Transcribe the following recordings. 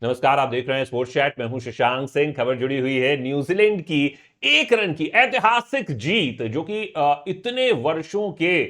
नमस्कार, आप देख रहे हैं स्पोर्ट्स चैट। मैं हूं शशांक सिंह। खबर जुड़ी हुई है न्यूजीलैंड की 1 रन की ऐतिहासिक जीत, जो कि इतने वर्षों के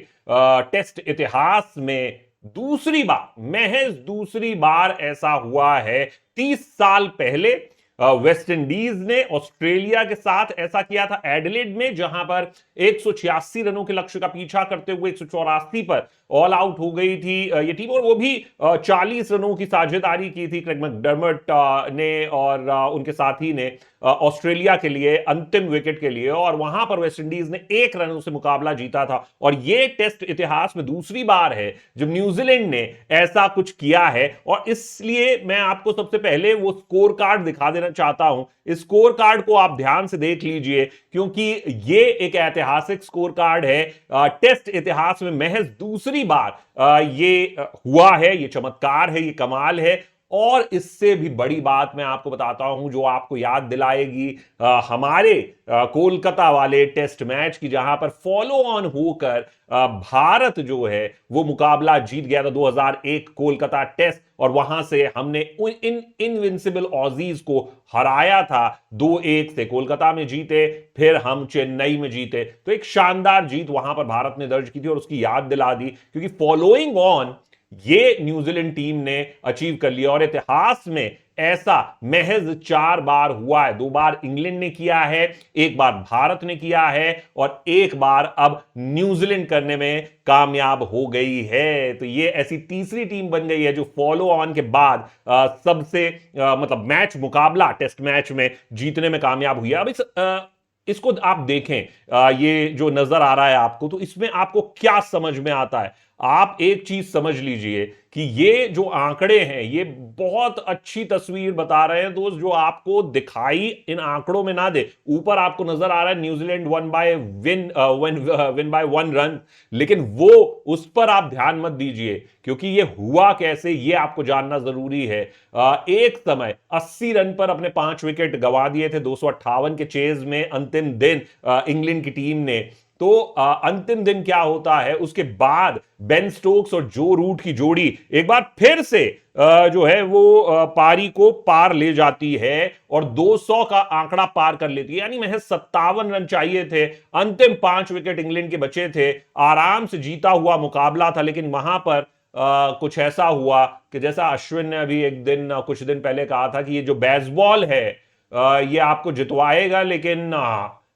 टेस्ट इतिहास में दूसरी बार, महज दूसरी बार ऐसा हुआ है। 30 साल पहले वेस्ट इंडीज ने ऑस्ट्रेलिया के साथ ऐसा किया था एडिलेड में, जहां पर 186 रनों के लक्ष्य का पीछा करते हुए 184 पर ऑल आउट हो गई थी ये टीम, और वो भी 40 रनों की साझेदारी की थी क्रेग मैकडर्मट ने और उनके साथी ने ऑस्ट्रेलिया के लिए अंतिम विकेट के लिए, और वहां पर वेस्ट इंडीज ने 1 रन से मुकाबला जीता था। और ये टेस्ट इतिहास में दूसरी बार है जब न्यूजीलैंड ने ऐसा कुछ किया है, और इसलिए मैं आपको सबसे पहले वो स्कोर कार्ड दिखा देना चाहता हूं। इस स्कोर कार्ड को आप ध्यान से देख लीजिए, क्योंकि ये एक ऐतिहासिक स्कोर कार्ड है। टेस्ट इतिहास में महज दूसरी बार ये हुआ है। ये चमत्कार है, ये कमाल है। और इससे भी बड़ी बात मैं आपको बताता हूं, जो आपको याद दिलाएगी हमारे कोलकाता वाले टेस्ट मैच की, जहां पर फॉलो ऑन होकर भारत जो है वो मुकाबला जीत गया था 2001 कोलकाता टेस्ट, और वहां से हमने इन इनविंसिबल ऑजीज को हराया था 2-1 से। कोलकाता में जीते, फिर हम चेन्नई में जीते। तो एक शानदार जीत वहां पर भारत ने दर्ज की थी, और उसकी याद दिला दी, क्योंकि फॉलोइंग ऑन ये न्यूजीलैंड टीम ने अचीव कर लिया। और इतिहास में ऐसा महज 4 बार हुआ है। 2 बार इंग्लैंड ने किया है, 1 बार भारत ने किया है, और 1 बार अब न्यूजीलैंड करने में कामयाब हो गई है। तो ये ऐसी तीसरी टीम बन गई है जो फॉलो ऑन के बाद सबसे मतलब मैच मुकाबला टेस्ट मैच में जीतने में कामयाब हुई है। अब इसको आप देखें, ये जो नजर आ रहा है आपको, तो इसमें आपको क्या समझ में आता है? आप एक चीज समझ लीजिए कि ये जो आंकड़े हैं ये बहुत अच्छी तस्वीर बता रहे हैं दोस्त, जो आपको दिखाई इन आंकड़ों में ना दे। ऊपर आपको नजर आ रहा है न्यूजीलैंड विन बाय 1 रन, लेकिन वो उस पर आप ध्यान मत दीजिए, क्योंकि ये हुआ कैसे ये आपको जानना जरूरी है। एक समय 80 रन पर अपने 5 विकेट गंवा दिए थे 258 के चेज में अंतिम दिन इंग्लैंड की टीम ने। तो अंतिम दिन क्या होता है, उसके बाद बेन स्टोक्स और जो रूट की जोड़ी एक बार फिर से जो है वो पारी को पार ले जाती है, और 200 का आंकड़ा पार कर लेती है। यानी महज 57 रन चाहिए थे, अंतिम 5 विकेट इंग्लैंड के बचे थे, आराम से जीता हुआ मुकाबला था। लेकिन वहां पर कुछ ऐसा हुआ कि जैसा अश्विन ने अभी कुछ दिन पहले कहा था, कि ये जो बेसबॉल है ये आपको जितवाएगा, लेकिन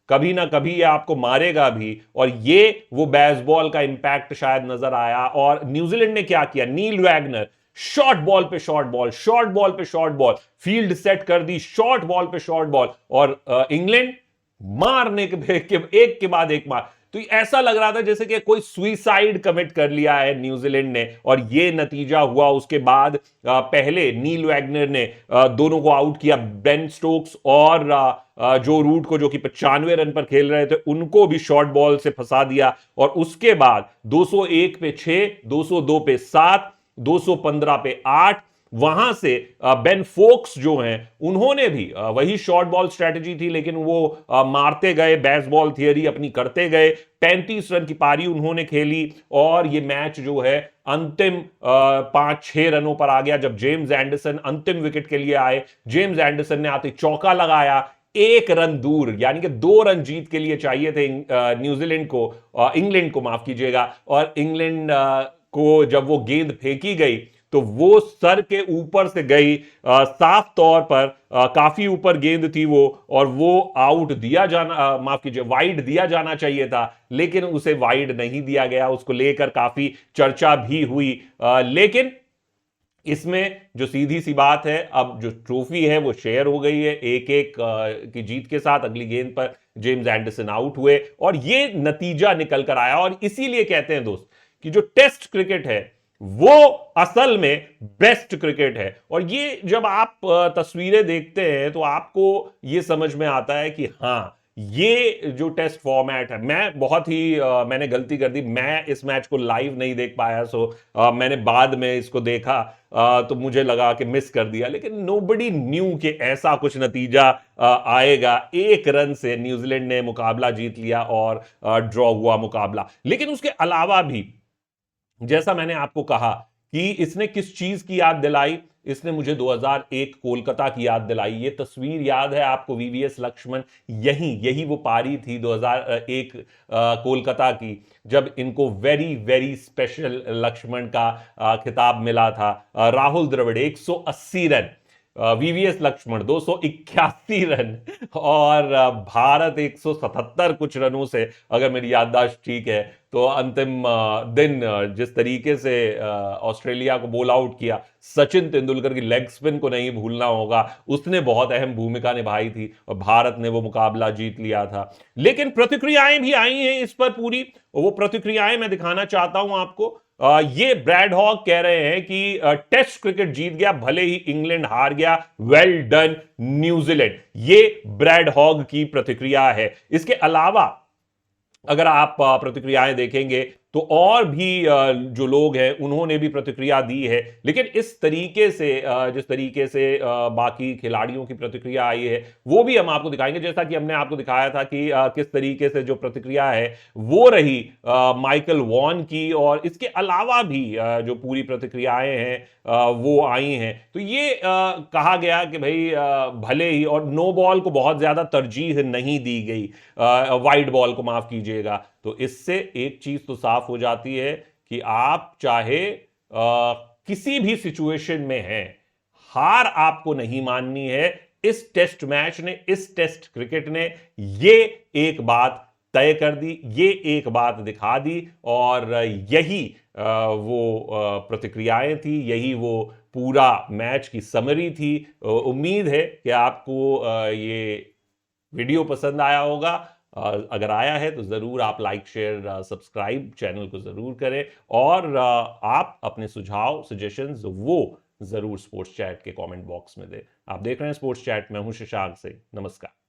कभी ना कभी ये आपको मारेगा भी। और ये वो बेसबॉल का इंपैक्ट शायद नजर आया। और न्यूजीलैंड ने क्या किया, नील वैगनर शॉर्ट बॉल पे शॉर्ट बॉल, शॉर्ट बॉल पे शॉर्ट बॉल, फील्ड सेट कर दी, शॉर्ट बॉल पे शॉर्ट बॉल, और इंग्लैंड मारने के एक के बाद एक मार। तो ऐसा लग रहा था जैसे कि कोई सुइसाइड कमिट कर लिया है न्यूजीलैंड ने, और ये नतीजा हुआ। उसके बाद पहले नील वैगनर ने दोनों को आउट किया, बेन स्टोक्स और जो रूट को, जो कि 95 रन पर खेल रहे थे, उनको भी शॉर्ट बॉल से फंसा दिया। और उसके बाद 201 पे 6, 202 पे 7, 215 पे 8, वहां से बेन फोक्स जो हैं उन्होंने भी वही शॉर्ट बॉल स्ट्रेटजी थी, लेकिन वो मारते गए, बेसबॉल थियरी अपनी करते गए। 35 रन की पारी उन्होंने खेली, और ये मैच जो है अंतिम 5-6 रनों पर आ गया, जब जेम्स एंडरसन अंतिम विकेट के लिए आए। जेम्स एंडरसन ने आते चौका लगाया, 1 रन दूर, यानी कि 2 रन जीत के लिए चाहिए थे न्यूजीलैंड को, इंग्लैंड को माफ कीजिएगा। और इंग्लैंड को जब वो गेंद फेंकी गई, तो वो सर के ऊपर से गई, साफ तौर पर काफी ऊपर गेंद थी वो, और वो आउट दिया जाना, माफ कीजिए, वाइड दिया जाना चाहिए था, लेकिन उसे वाइड नहीं दिया गया। उसको लेकर काफी चर्चा भी हुई, लेकिन इसमें जो सीधी सी बात है, अब जो ट्रॉफी है वो शेयर हो गई है 1-1 की जीत के साथ। अगली गेंद पर जेम्स एंडरसन आउट हुए, और ये नतीजा निकल कर आया। और इसीलिए कहते हैं दोस्त कि जो टेस्ट क्रिकेट है वो असल में बेस्ट क्रिकेट है। और ये जब आप तस्वीरें देखते हैं, तो आपको ये समझ में आता है कि हाँ, ये जो टेस्ट फॉर्मेट है, मैं बहुत ही मैंने गलती कर दी, मैं इस मैच को लाइव नहीं देख पाया। सो मैंने बाद में इसको देखा, तो मुझे लगा कि मिस कर दिया। लेकिन नोबडी न्यू कि ऐसा कुछ नतीजा आएगा। 1 रन से न्यूजीलैंड ने मुकाबला जीत लिया, और ड्रॉ हुआ मुकाबला। लेकिन उसके अलावा भी, जैसा मैंने आपको कहा कि इसने किस चीज की याद दिलाई, इसने मुझे 2001 कोलकाता की याद दिलाई। ये तस्वीर याद है आपको, वीवीएस लक्ष्मण, यही वो पारी थी 2001 कोलकाता की, जब इनको वेरी वेरी स्पेशल लक्ष्मण का खिताब मिला था। राहुल द्रविड़ 180 रन, वीवीएस लक्ष्मण 281 रन, और भारत 177 कुछ रनों से, अगर मेरी याददाश्त ठीक है, तो अंतिम दिन जिस तरीके से ऑस्ट्रेलिया को बोल आउट किया, सचिन तेंदुलकर की लेग स्पिन को नहीं भूलना होगा, उसने बहुत अहम भूमिका निभाई थी और भारत ने वो मुकाबला जीत लिया था। लेकिन प्रतिक्रियाएं भी आई हैं इस पर पूरी, वो प्रतिक्रियाएं मैं दिखाना चाहता हूं आपको। ये ब्रैड हॉग कह रहे हैं कि टेस्ट क्रिकेट जीत गया भले ही इंग्लैंड हार गया, वेल डन न्यूजीलैंड। ये ब्रैड हॉग की प्रतिक्रिया है। इसके अलावा अगर आप प्रतिक्रियाएं देखेंगे तो और भी जो लोग हैं उन्होंने भी प्रतिक्रिया दी है, लेकिन इस तरीके से जिस तरीके से बाकी खिलाड़ियों की प्रतिक्रिया आई है वो भी हम आपको दिखाएंगे। जैसा कि हमने आपको दिखाया था कि किस तरीके से जो प्रतिक्रिया है वो रही माइकल वॉन की, और इसके अलावा भी जो पूरी प्रतिक्रियाएं हैं वो आई हैं। तो ये कहा गया कि भाई भले ही, और नो बॉल को बहुत ज्यादा तरजीह नहीं दी गई, वाइड बॉल को माफ कीजिएगा। तो इससे एक चीज तो साफ हो जाती है कि आप चाहे किसी भी सिचुएशन में हैं, हार आपको नहीं माननी है। इस टेस्ट मैच ने, इस टेस्ट क्रिकेट ने ये एक बात तय कर दी, ये एक बात दिखा दी, और यही वो प्रतिक्रियाएं थी, यही वो पूरा मैच की समरी थी। उम्मीद है कि आपको ये वीडियो पसंद आया होगा। अगर आया है तो ज़रूर आप लाइक शेयर सब्सक्राइब चैनल को ज़रूर करें, और आप अपने सुझाव सजेशंस वो ज़रूर स्पोर्ट्स चैट के कमेंट बॉक्स में दें। आप देख रहे हैं स्पोर्ट्स चैट, मैं हूं शशांक सिंह, नमस्कार।